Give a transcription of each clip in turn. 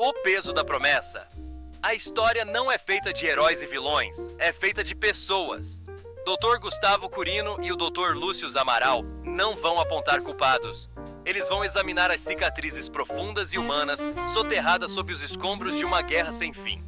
O peso da promessa. A história não é feita de heróis e vilões, é feita de pessoas. Dr. Gustavo Curino e o Dr. Lúcio Amaral não vão apontar culpados. Eles vão examinar as cicatrizes profundas e humanas soterradas sob os escombros de uma guerra sem fim.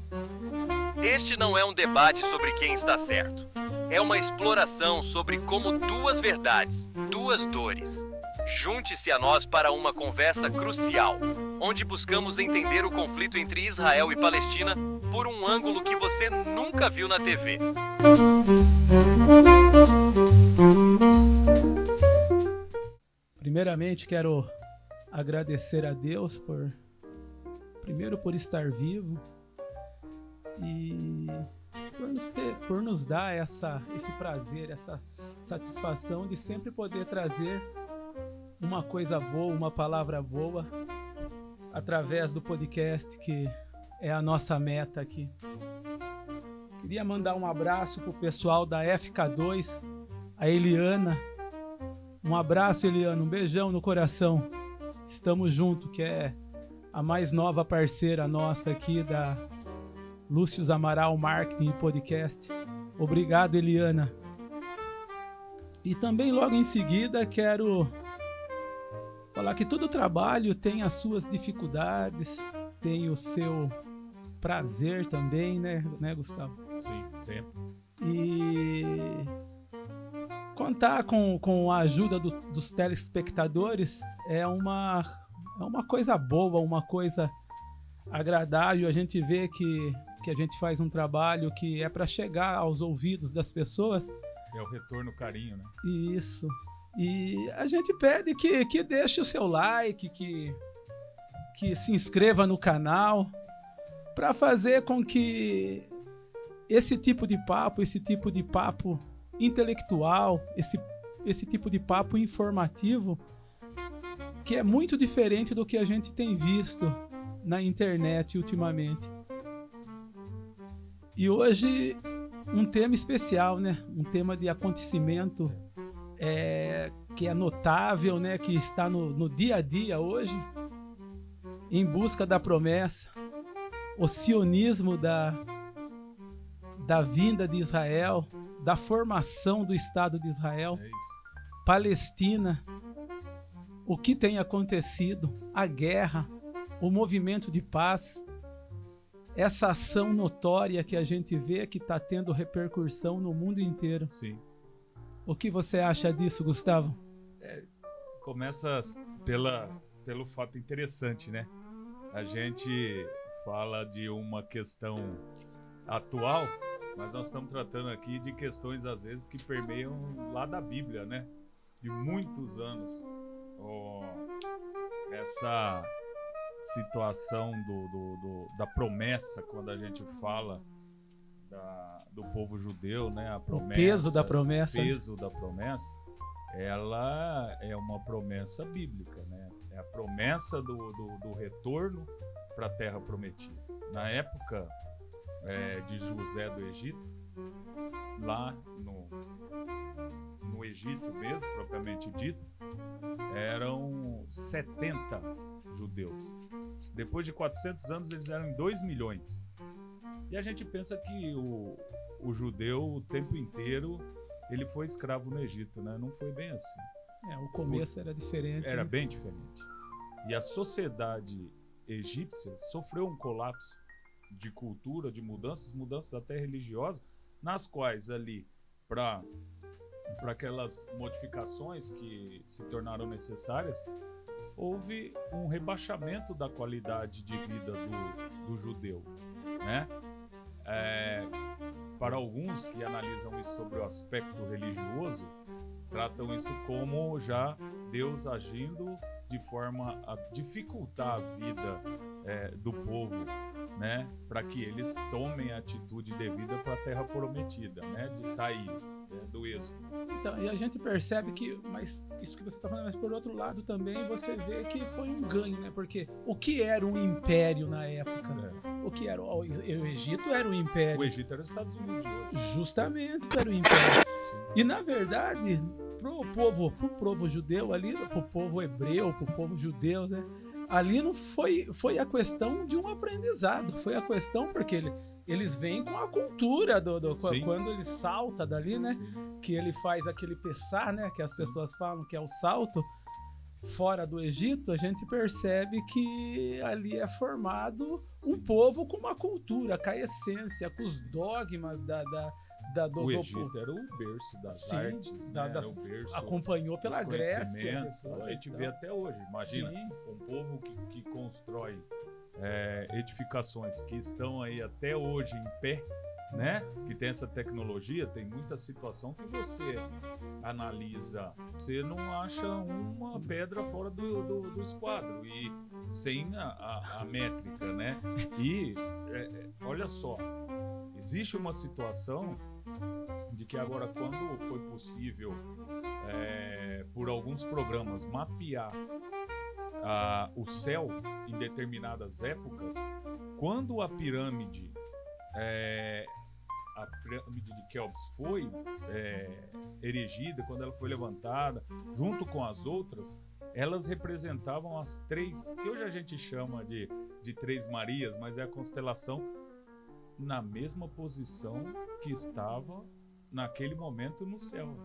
Este não é um debate sobre quem está certo. É uma exploração sobre como duas verdades, duas dores. Junte-se a nós para uma conversa crucial, onde buscamos entender o conflito entre Israel e Palestina por um ângulo que você nunca viu na TV. Primeiramente, quero agradecer a Deus por estar vivo e por nos dar esse prazer, essa satisfação de sempre poder trazer uma coisa boa, uma palavra boa através do podcast, que é a nossa meta aqui. Queria mandar um abraço pro pessoal da FK2, a Eliana. Um abraço, Eliana, um beijão no coração. Estamos juntos, que é a mais nova parceira nossa aqui da Lúcio Amaral Marketing e Podcast. Obrigado, Eliana. E também logo em seguida quero falar que todo trabalho tem as suas dificuldades, tem o seu prazer também, né Gustavo? Sim, sempre. E contar com a ajuda dos telespectadores é uma coisa boa, uma coisa agradável. A gente vê que a gente faz um trabalho que é para chegar aos ouvidos das pessoas. É o retorno, carinho, né? Isso. E a gente pede que deixe o seu like, que se inscreva no canal, para fazer com que esse tipo de papo intelectual, esse tipo de papo informativo, que é muito diferente do que a gente tem visto na internet ultimamente. E hoje um tema especial, né? Um tema de acontecimento que é notável, né? Que está no dia a dia hoje, em busca da promessa, o sionismo da vinda de Israel, da formação do Estado de Israel, Palestina, o que tem acontecido, a guerra, o movimento de paz, essa ação notória que a gente vê que está tendo repercussão no mundo inteiro. Sim. O que você acha disso, Gustavo? Começa pelo fato interessante, né? A gente fala de uma questão atual, mas nós estamos tratando aqui de questões, às vezes, que permeiam lá da Bíblia, né? De muitos anos. Essa situação da promessa, quando a gente fala do povo judeu, né? A promessa, o peso da promessa. O peso da promessa, ela é uma promessa bíblica, né? É a promessa do retorno para a terra prometida. Na época de José do Egito, lá no Egito mesmo, propriamente dito, eram 70 judeus. Depois de 400 anos, eles eram 2 milhões. E a gente pensa que o judeu, o tempo inteiro, ele foi escravo no Egito, né? Não foi bem assim. O começo era diferente. Era né? bem diferente. E a sociedade egípcia sofreu um colapso de cultura, de mudanças até religiosas, nas quais ali, para aquelas modificações que se tornaram necessárias, houve um rebaixamento da qualidade de vida do judeu, né? Para alguns que analisam isso sobre o aspecto religioso, tratam isso como já Deus agindo de forma a dificultar a vida do povo, né? Para que eles tomem a atitude devida para a terra prometida, né? De sair do êxodo. Então, e a gente percebe que, mas isso que você está falando, mas por outro lado também você vê que foi um ganho, né? Porque o que era um império na época? O que era? O Egito era um império. O Egito era os Estados Unidos de hoje. Justamente era o império. Sim. E na verdade, pro povo judeu ali, pro povo hebreu, pro povo judeu, né? ali não foi a questão de um aprendizado, foi a questão porque eles vêm com a cultura quando ele salta dali, né? Sim. Que ele faz aquele pessar, né? Que as pessoas falam que é o salto fora do Egito, a gente percebe que ali é formado um povo com uma cultura, com a essência, com os dogmas O Egito era o berço das artes, né? Era o berço acompanhou pela dos Grécia. A gente vê até hoje. Imagina, um povo que constrói edificações que estão aí até hoje em pé, né? Que tem essa tecnologia, tem muita situação que você analisa, você não acha uma pedra fora do esquadro e sem a métrica, né? E olha só, existe uma situação de que agora, quando foi possível por alguns programas mapear o céu em determinadas épocas, quando a pirâmide de Kéops foi erigida, quando ela foi levantada, junto com as outras, elas representavam as três, que hoje a gente chama de Três Marias, mas é a constelação, na mesma posição que estava naquele momento no céu.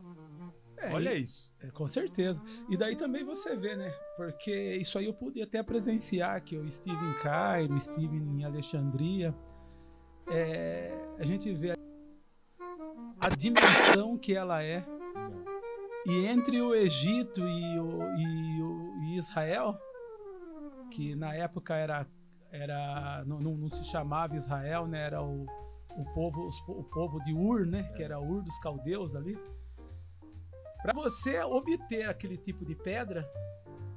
Olha isso. Com certeza. E daí também você vê, né? Porque isso aí eu pude até presenciar, que eu estive em Cairo, estive em Alexandria. A gente vê a dimensão que ela é. E entre o Egito e Israel, que na época não se chamava Israel, né? Era o povo de Ur, né? Que era Ur dos caldeus ali. Para você obter aquele tipo de pedra,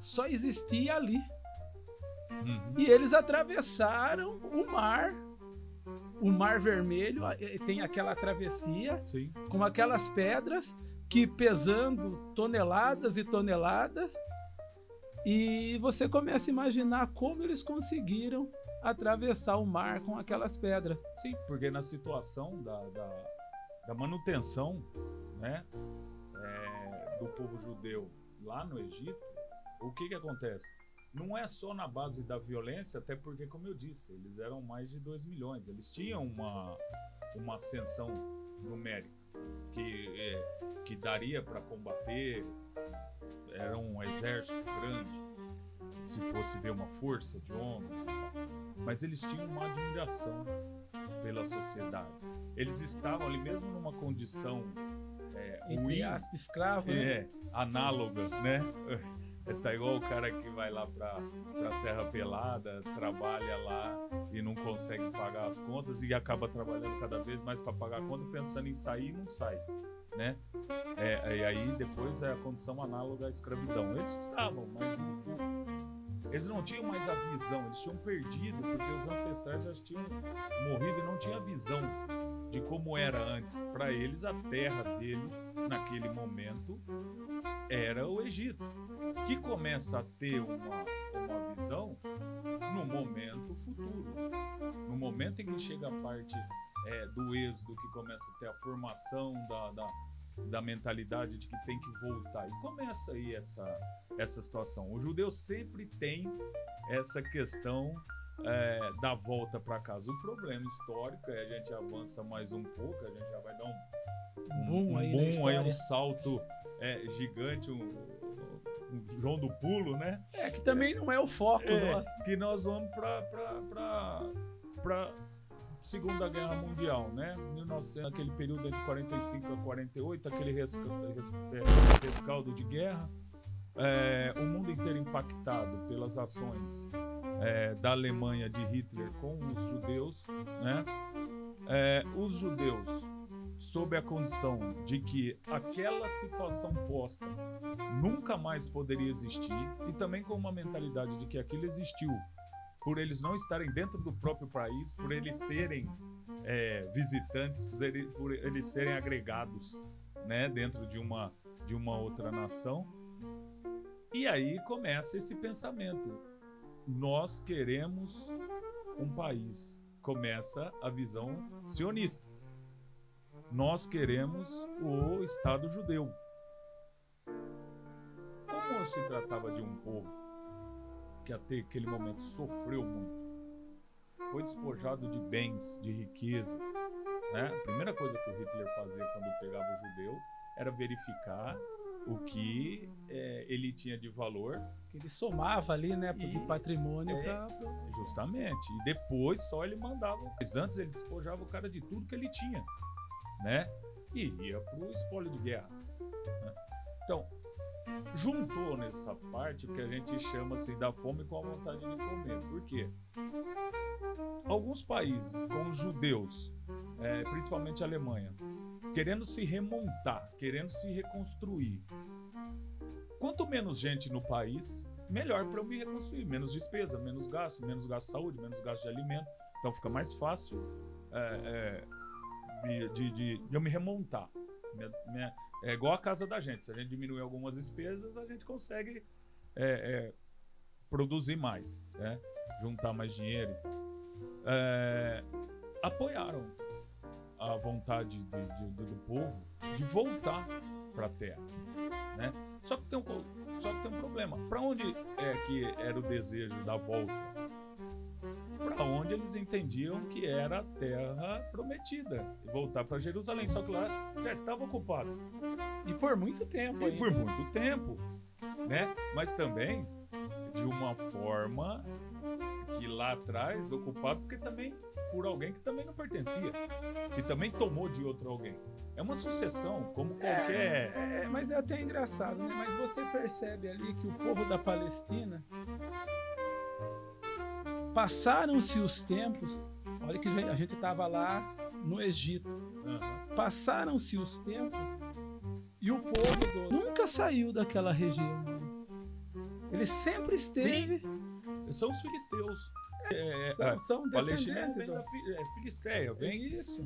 só existia ali. Uhum. E eles atravessaram o Mar Vermelho, tem aquela travessia. Sim. Com aquelas pedras que pesando toneladas e toneladas, e você começa a imaginar como eles conseguiram atravessar o mar com aquelas pedras. Sim, porque na situação da manutenção, né, do povo judeu lá no Egito, o que acontece? Não é só na base da violência, até porque, como eu disse, eles eram mais de 2 milhões. Eles tinham uma ascensão numérica que daria para combater. Era um exército grande, se fosse ver uma força de homens. Mas eles tinham uma admiração pela sociedade. Eles estavam ali mesmo numa condição entre aspas, escravo, né? Análoga, né? Tá igual o cara que vai lá pra Serra Pelada, trabalha lá e não consegue pagar as contas e acaba trabalhando cada vez mais para pagar a conta, pensando em sair e não sai, né? E aí depois é a condição análoga à escravidão. Eles estavam, mas eles não tinham mais a visão, eles tinham perdido, porque os ancestrais já tinham morrido e não tinham a visão de como era antes. Para eles, a terra deles, naquele momento, era o Egito, que começa a ter uma visão no momento futuro, no momento em que chega a parte do êxodo, que começa a ter a formação da mentalidade de que tem que voltar, e começa aí essa situação. O judeu sempre tem essa questão da volta para casa. O problema histórico a gente avança mais um pouco, a gente já vai dar um boom aí, um salto gigante, um João do Pulo, né? Que também não é o foco nosso. Que nós vamos para Segunda Guerra Mundial, né? 1900, aquele período entre 45 a 48, aquele rescaldo de guerra, o mundo inteiro impactado pelas ações da Alemanha de Hitler com os judeus, né? Os judeus, sob a condição de que aquela situação posta nunca mais poderia existir, e também com uma mentalidade de que aquilo existiu por eles não estarem dentro do próprio país, por eles serem visitantes, por eles serem agregados, né, dentro de uma outra nação. E aí começa esse pensamento: nós queremos um país. Começa a visão sionista. Nós queremos o Estado judeu. Como se tratava de um povo que até aquele momento sofreu muito, foi despojado de bens, de riquezas, né? A primeira coisa que o Hitler fazia quando pegava o judeu era verificar o que ele tinha de valor. Que ele somava ali, né, de patrimônio Justamente. E depois só ele mandava. Mas antes ele despojava o cara de tudo que ele tinha, né? E ia pro espólio de guerra, né? Então, juntou nessa parte o que a gente chama assim da fome com a vontade de comer. Por quê? Alguns países com os judeus, principalmente a Alemanha, querendo se remontar, querendo se reconstruir. Quanto menos gente no país, melhor para eu me reconstruir. Menos despesa, menos gasto de saúde, menos gasto de alimento. Então fica mais fácil de eu me remontar. É igual a casa da gente. Se a gente diminuir algumas despesas, a gente consegue produzir mais, né? Juntar mais dinheiro. Apoiaram a vontade do povo de voltar para a terra, né? Só que tem um problema. Para onde que era o desejo da volta? Para onde eles entendiam que era a terra prometida, voltar para Jerusalém. Só que lá já estava ocupado. E por muito tempo. Né? Mas também de uma forma que lá atrás ocupado porque também por alguém que também não pertencia, que também tomou de outro alguém. É uma sucessão, como qualquer... Mas é até engraçado, né? Mas você percebe ali que o povo da Palestina, passaram-se os tempos, olha que a gente estava lá no Egito, passaram-se os tempos e o povo nunca saiu daquela região. Ele sempre esteve... Sim. São os filisteus. São Palestina vem descendentes da Filisteia,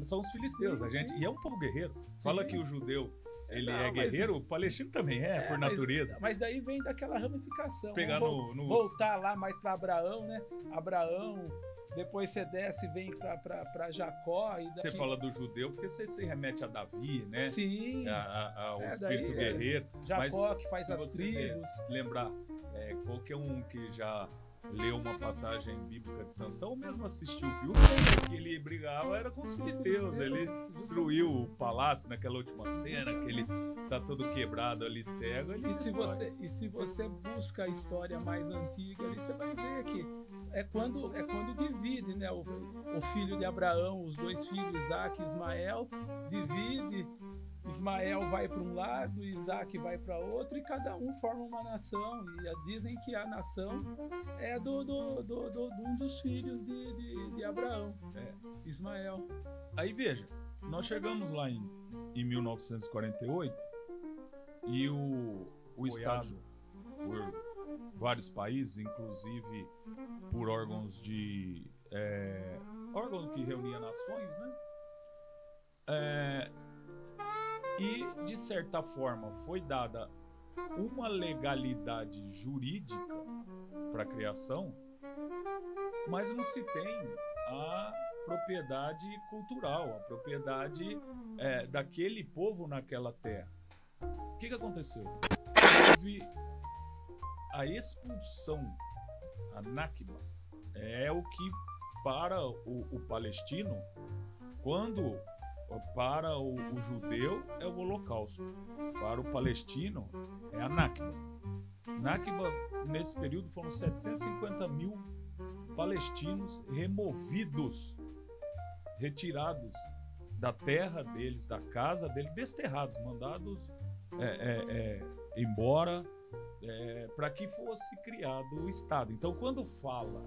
são os filisteus. E é um povo guerreiro. Sim. Fala que o judeu ele é guerreiro, o palestino também por natureza. Mas daí vem daquela ramificação. Pegar voltar lá mais para Abraão, né? Abraão, depois você desce e vem para Jacó. Você fala do judeu porque você se remete a Davi, né? Sim. Ao espírito guerreiro. Jacó mas, que faz as tribos. Lembrar, qualquer um que já leu uma passagem bíblica de Sansão, ou mesmo assistiu o filme, que ele brigava era com os filisteus. Ele destruiu o palácio naquela última cena, que ele tá todo quebrado ali, cego. E se você busca a história mais antiga ali, você vai ver que é quando divide, né? O filho de Abraão, os dois filhos, Isaac e Ismael, divide. Ismael vai para um lado, Isaac vai para outro, e cada um forma uma nação. E dizem que a nação é de um dos filhos de Abraão, Ismael. Aí veja, nós chegamos lá em 1948 e o Estado, por vários países, inclusive por órgãos órgão que reunia nações, né? E, de certa forma, foi dada uma legalidade jurídica para a criação, mas não se tem a propriedade cultural, a propriedade daquele povo naquela terra. O que aconteceu? Houve a expulsão, a Nakba, é o que para o palestino, quando... Para o judeu é o Holocausto. Para o palestino é a Nakba. Nakba, nesse período, foram 750 mil palestinos removidos, retirados da terra deles, da casa deles, desterrados, mandados embora para que fosse criado o Estado. Então, quando fala,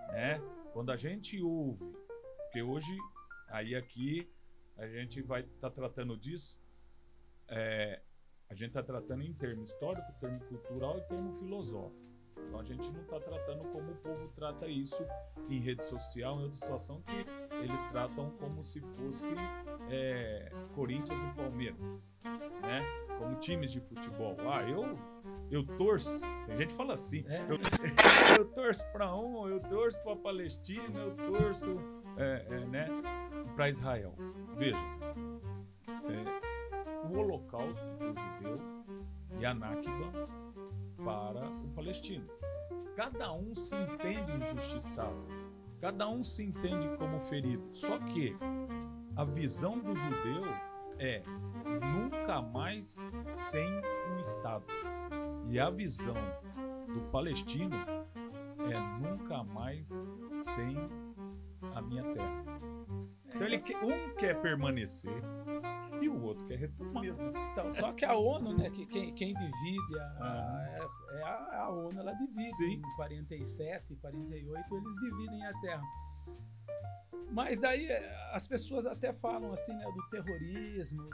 né, quando a gente ouve, porque hoje... Aí aqui a gente vai estar tratando disso, a gente está tratando em termo histórico, termo cultural e termo filosófico. Então a gente não está tratando como o povo trata isso em rede social, em outra situação que eles tratam como se fosse Corinthians e Palmeiras, né? Como times de futebol. Eu torço, tem gente que fala assim, eu torço para um, eu torço para a Palestina, eu torço né, para Israel. Veja, o Holocausto do judeu e a Nakba para o palestino. Cada um se entende injustiçado, cada um se entende como ferido. Só que a visão do judeu é nunca mais sem um Estado. E a visão do palestino é nunca mais sem a minha terra. Então um quer permanecer e o outro quer retomar mesmo. Então, só que a ONU, né, que quem divide a ONU, ela divide. Sim. Em 47, 48, eles dividem a terra. Mas daí as pessoas até falam assim, né, do terrorismo,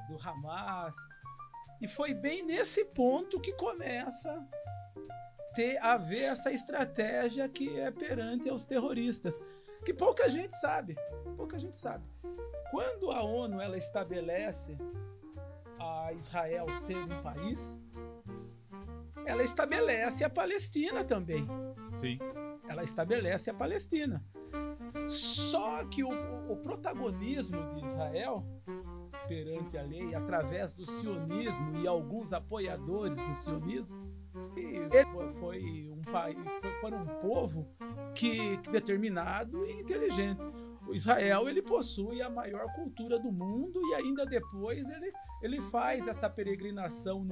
do Hamas. E foi bem nesse ponto que começa a haver essa estratégia que é perante aos terroristas. Que pouca gente sabe. Quando a ONU ela estabelece a Israel ser um país, ela estabelece a Palestina também. Sim. Ela estabelece a Palestina. Só que o protagonismo de Israel perante a lei, através do sionismo e alguns apoiadores do sionismo, foi um país, foi um povo que determinado e inteligente. O Israel, ele possui a maior cultura do mundo e ainda depois ele faz essa peregrinação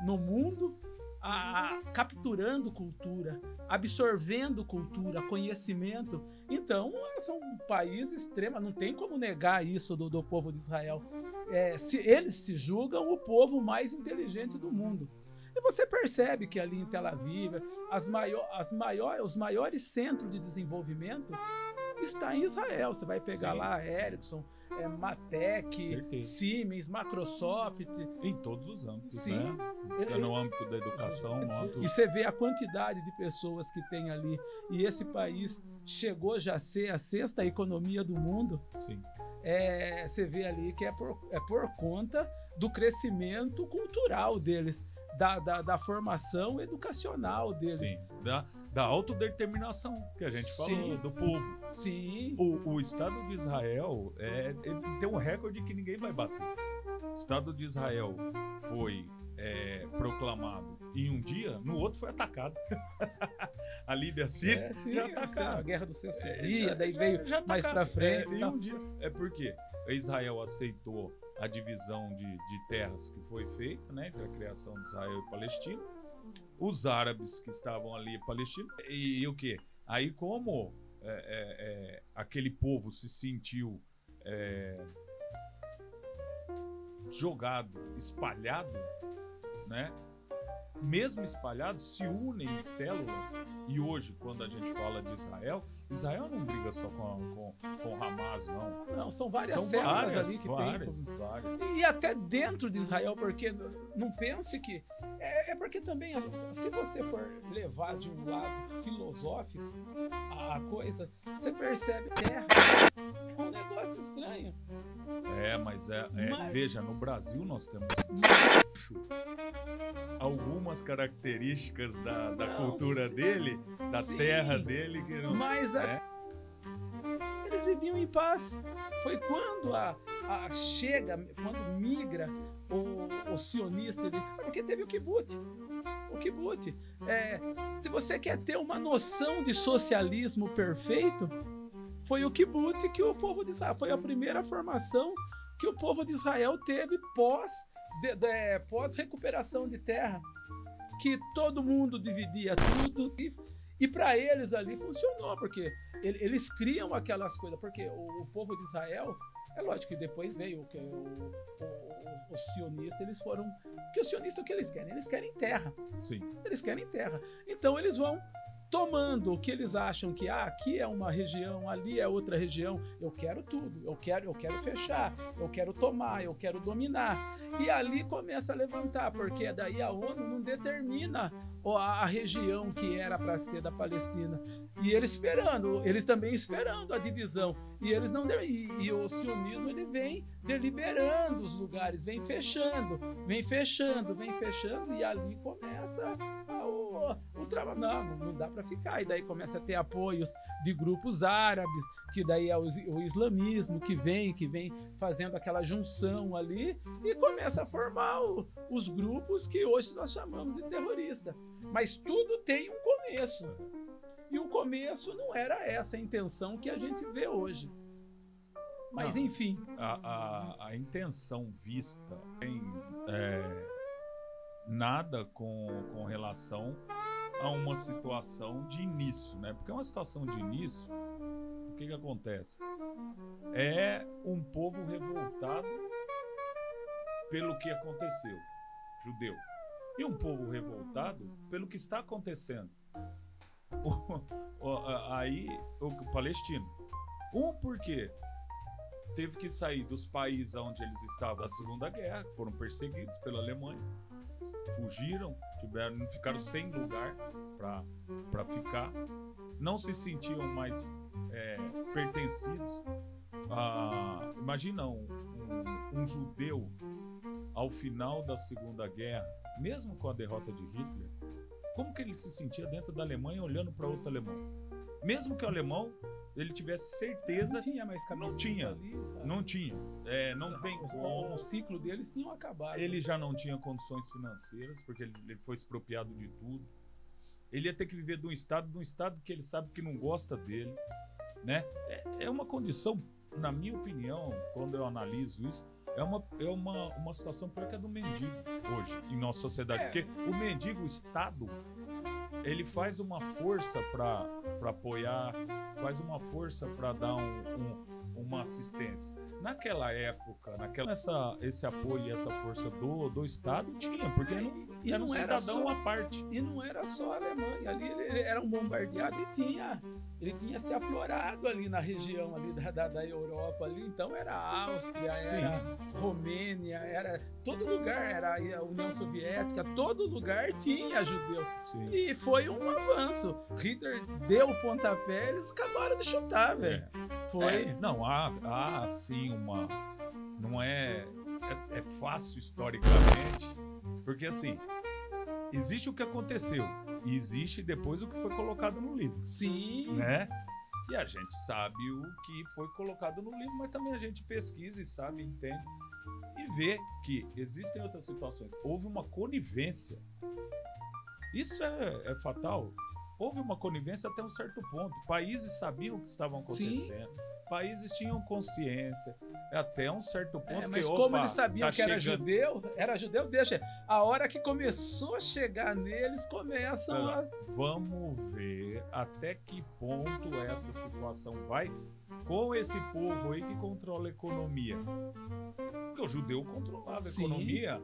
no mundo, capturando cultura, absorvendo cultura, conhecimento. Então, são um país extremo, não tem como negar isso do povo de Israel. Eles se julgam o povo mais inteligente do mundo. E você percebe que ali em Tel Aviv, os maiores centros de desenvolvimento estão em Israel. Você vai pegar lá Ericsson, Matec, Certeza. Siemens, Microsoft. Em todos os âmbitos, Sim. né? No âmbito da educação, no âmbito... E você vê a quantidade de pessoas que tem ali. E esse país chegou já a ser a 6ª economia do mundo. Sim. Você vê ali que é por conta do crescimento cultural deles, da formação educacional deles. Sim. Da autodeterminação que a gente falou, Sim. do povo. Sim. O Estado de Israel ele tem um recorde que ninguém vai bater. O Estado de Israel foi proclamado em um dia, no outro foi atacado. A Líbia, a Síria, já atacaram. A Guerra do Sexto Dia, daí veio já mais pra frente. Em um dia. É porque Israel aceitou a divisão de terras que foi feita, né, entre a criação de Israel e Palestina. Os árabes que estavam ali, Palestina, e o quê? Aí como aquele povo se sentiu jogado, espalhado, né? Mesmo espalhados, se unem em células. E hoje, quando a gente fala de Israel não briga só com Hamas, não. Não, são várias células ali que várias. E até dentro de Israel, porque não pense que... porque também, se você for levar de um lado filosófico a coisa, você percebe terra. É um negócio estranho. Mas veja, no Brasil nós temos algumas características da cultura dele, da sim, terra dele. Que não, mas eles viviam em paz. Foi quando quando migra o sionista, porque teve o kibbutz. Se você quer ter uma noção de socialismo perfeito, foi o kibbutz que o povo de Israel, foi a primeira formação que o povo de Israel teve pós recuperação de terra, que todo mundo dividia tudo e para eles ali funcionou, porque eles criam aquelas coisas, porque o povo de Israel, é lógico que depois veio os sionistas, eles foram, porque os sionistas o que eles querem? Eles querem terra. Sim. Eles querem terra. Então eles vão tomando o que eles acham que aqui é uma região, ali é outra região. Eu quero tudo, eu quero fechar, eu quero tomar, eu quero dominar. E ali começa a levantar, porque daí a ONU não determina a região que era para ser da Palestina. E eles também esperando a divisão. E eles não e o sionismo ele vem deliberando os lugares, vem fechando, e ali começa o trabalho. Não dá para para ficar. E daí começa a ter apoios de grupos árabes, que daí é o islamismo que vem fazendo aquela junção ali e começa a formar os grupos que hoje nós chamamos de terrorista. Mas tudo tem um começo. E o começo não era essa a intenção que a gente vê hoje. Mas, enfim. A intenção vista tem nada com relação a uma situação de início, né? Porque uma situação de início, o que acontece? É um povo revoltado pelo que aconteceu, judeu. E um povo revoltado pelo que está acontecendo. Aí, o palestino. Porque teve que sair dos países onde eles estavam na Segunda Guerra, foram perseguidos pela Alemanha, fugiram, ficaram sem lugar para ficar, não se sentiam mais pertencidos. Imagina um judeu ao final da Segunda Guerra, mesmo com a derrota de Hitler, como que ele se sentia dentro da Alemanha olhando para outro alemão? Mesmo que o alemão ele tivesse certeza... Não tinha mais caminho. Não tinha. Ali, não tinha. Não tem como. O ciclo deles tinham acabado. Ele já não tinha condições financeiras, porque ele foi expropriado de tudo. Ele ia ter que viver de um estado que ele sabe que não gosta dele, né? É uma condição, na minha opinião, quando eu analiso isso, é uma situação pior que a do mendigo hoje, em nossa sociedade. Porque o mendigo, o Estado, ele faz uma força para apoiar, faz uma força para dar uma assistência. Naquela época, esse apoio e essa força do Estado tinha, porque era um cidadão à parte. E não era só a Alemanha, ali ele era um bombardeado e ele tinha se aflorado ali na região ali da Europa ali, então era a Áustria, era a Romênia, era todo lugar, era a União Soviética, todo lugar tinha judeu. Sim. E foi um avanço. Hitler deu o pontapé, eles acabaram de chutar, velho. Foi. Não, há sim uma... Não é fácil historicamente, porque assim, existe o que aconteceu e existe depois o que foi colocado no livro. Sim. Né? E a gente sabe o que foi colocado no livro, mas também a gente pesquisa e sabe, entende e vê que existem outras situações. Houve uma conivência. Isso é fatal. Houve uma conivência até um certo ponto. Países sabiam o que estavam acontecendo. Sim. Países tinham consciência até um certo ponto. Mas como eles sabiam que era judeu, deixa. A hora que começou a chegar neles, começam a... Vamos ver até que ponto essa situação vai com esse povo aí que controla a economia. Porque o judeu controlava a economia.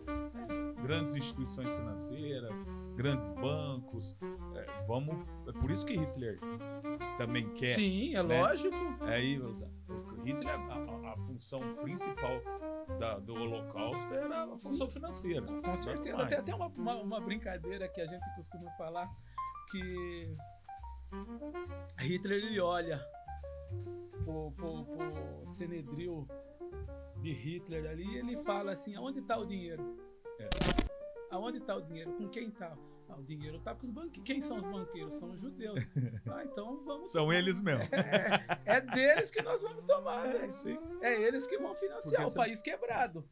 Grandes instituições financeiras, grandes bancos. É por isso que Hitler também quer. Sim, é lógico. Hitler, a função principal do Holocausto era a função financeira. Com certeza. Tem até uma brincadeira que a gente costuma falar, que Hitler ele olha pro Senedril de Hitler ali e ele fala assim: aonde está o dinheiro? Aonde está o dinheiro? Com quem está? O dinheiro está com os banqueiros. Quem são os banqueiros? São os judeus. Então vamos... São eles mesmo. É deles que nós vamos tomar, velho. É eles que vão financiar o país quebrado.